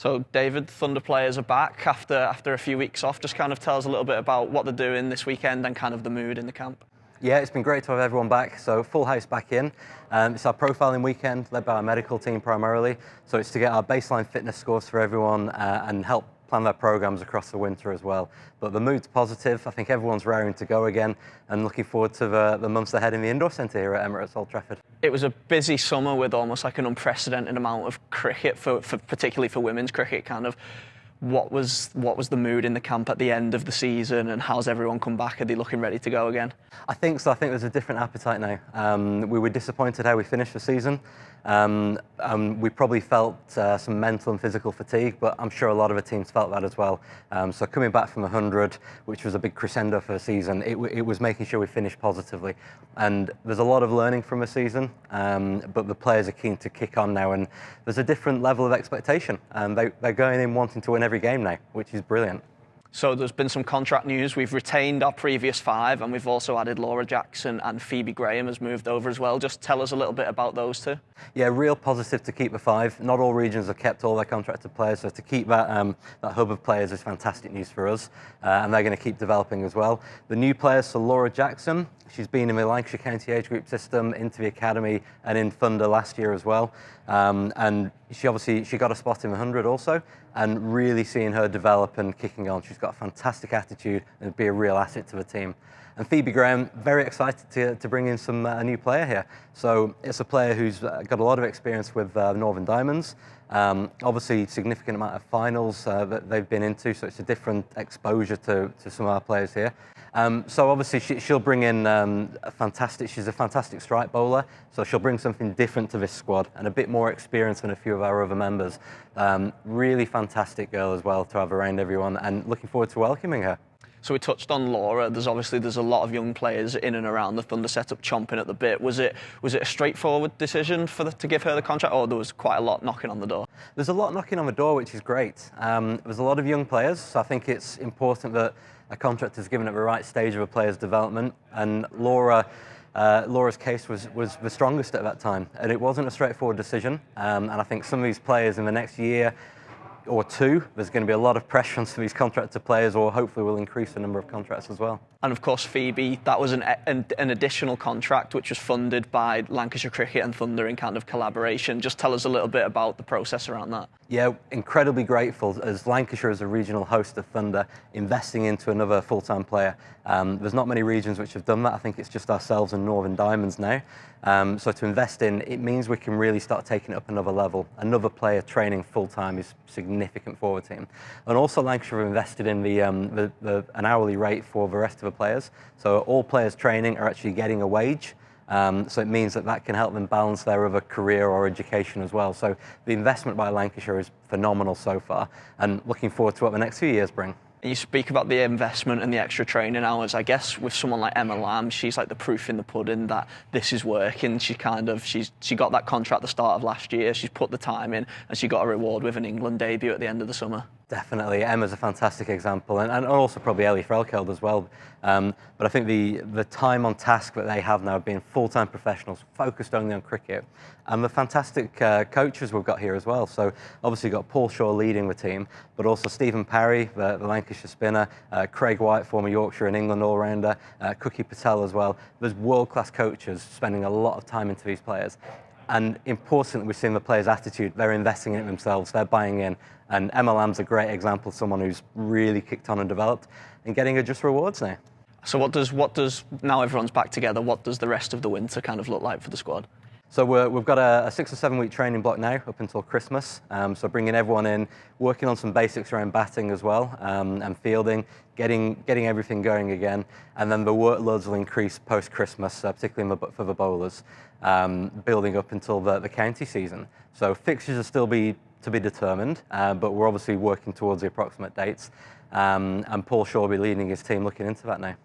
So, David, Thunder players are back after a few weeks off. Just kind of tell us a little bit about what they're doing this weekend and kind of the mood in the camp. Yeah, it's been great to have everyone back. So full house back in. It's our profiling weekend led by our medical team primarily. So it's to get our baseline fitness scores for everyone and help plan their programs across the winter as well. But the mood's positive. I think everyone's raring to go again and looking forward to the months ahead in the indoor centre here at Emirates Old Trafford. It was a busy summer with almost like an unprecedented amount of cricket, for particularly for women's cricket. Kind of, what was the mood in the camp at the end of the season, and how's everyone come back? Are they looking ready to go again? I think so. I think there's a different appetite now. We were disappointed how we finished the season. We probably felt some mental and physical fatigue, but I'm sure a lot of the teams felt that as well. So coming back from 100, which was a big crescendo for the season, it was making sure we finished positively. And there's a lot of learning from the season, but the players are keen to kick on now, and there's a different level of expectation. They're going in wanting to win every game now, which is brilliant. So there's been some contract news. We've retained our previous 5, and we've also added Laura Jackson, and Phoebe Graham has moved over as well. Just tell us a little bit about those two. Yeah, real positive to keep the 5. Not all regions have kept all their contracted players, so to keep that hub of players is fantastic news for us, and they're going to keep developing as well. The new players, so Laura Jackson, she's been in the Lancashire County age group system, into the academy and in Thunder last year as well. And she got a spot in the 100 also, and really seeing her develop and kicking on. She's got a fantastic attitude and be a real asset to the team. And Phoebe Graham, very excited to bring in a new player here. So it's a player who's got a lot of experience with Northern Diamonds. Obviously, significant amount of finals that they've been into, so it's a different exposure to some of our players here. So obviously she'll bring in she's a fantastic strike bowler, so she'll bring something different to this squad and a bit more experience than a few of our other members. Really fantastic girl as well to have around everyone, and looking forward to welcoming her. So we touched on Laura. There's a lot of young players in and around the Thunder setup chomping at the bit. Was it a straightforward decision to give her the contract, or there was quite a lot knocking on the door? There's a lot knocking on the door, which is great. There's a lot of young players, so I think it's important that a contract is given at the right stage of a player's development. And Laura's case was the strongest at that time, and it wasn't a straightforward decision. And I think some of these players in the next year or 2, there's going to be a lot of pressure on some of these contracted players, or hopefully we'll increase the number of contracts as well. And of course, Phoebe, that was an additional contract which was funded by Lancashire Cricket and Thunder in kind of collaboration. Just tell us a little bit about the process around that. Yeah, incredibly grateful as Lancashire as a regional host of Thunder investing into another full-time player. There's not many regions which have done that. I think it's just ourselves and Northern Diamonds now. So to invest in, it means we can really start taking it up another level. Another player training full-time is significant for the team. And also Lancashire have invested in an hourly rate for the rest of the players. So all players training are actually getting a wage. So it means that can help them balance their other career or education as well. So the investment by Lancashire is phenomenal so far, and looking forward to what the next few years bring. You speak about the investment and the extra training hours. I guess with someone like Emma Lamb, she's like the proof in the pudding that this is working. She got that contract at the start of last year. She's put the time in, and she got a reward with an England debut at the end of the summer. Definitely, Emma's a fantastic example, and also probably Ellie Frelkeld as well. But I think the time on task that they have now, being full-time professionals, focused only on cricket, and the fantastic coaches we've got here as well. So obviously got Paul Shaw leading the team, but also Stephen Parry, the Lancashire spinner, Craig White, former Yorkshire and England all-rounder, Cookie Patel as well. There's world-class coaches spending a lot of time into these players. And importantly, we're seeing the players' attitude. They're investing in it themselves. They're buying in. And Emma Lamb's a great example of someone who's really kicked on and developed and getting her just rewards now. So what does now everyone's back together, what does the rest of the winter kind of look like for the squad? So we've got a 6 or 7 week training block now up until Christmas. So bringing everyone in, working on some basics around batting as well, and fielding, getting everything going again. And then the workloads will increase post-Christmas, particularly for the bowlers, building up until the county season. So fixtures are still to be determined, but we're obviously working towards the approximate dates. And Paul Shaw will be leading his team looking into that now.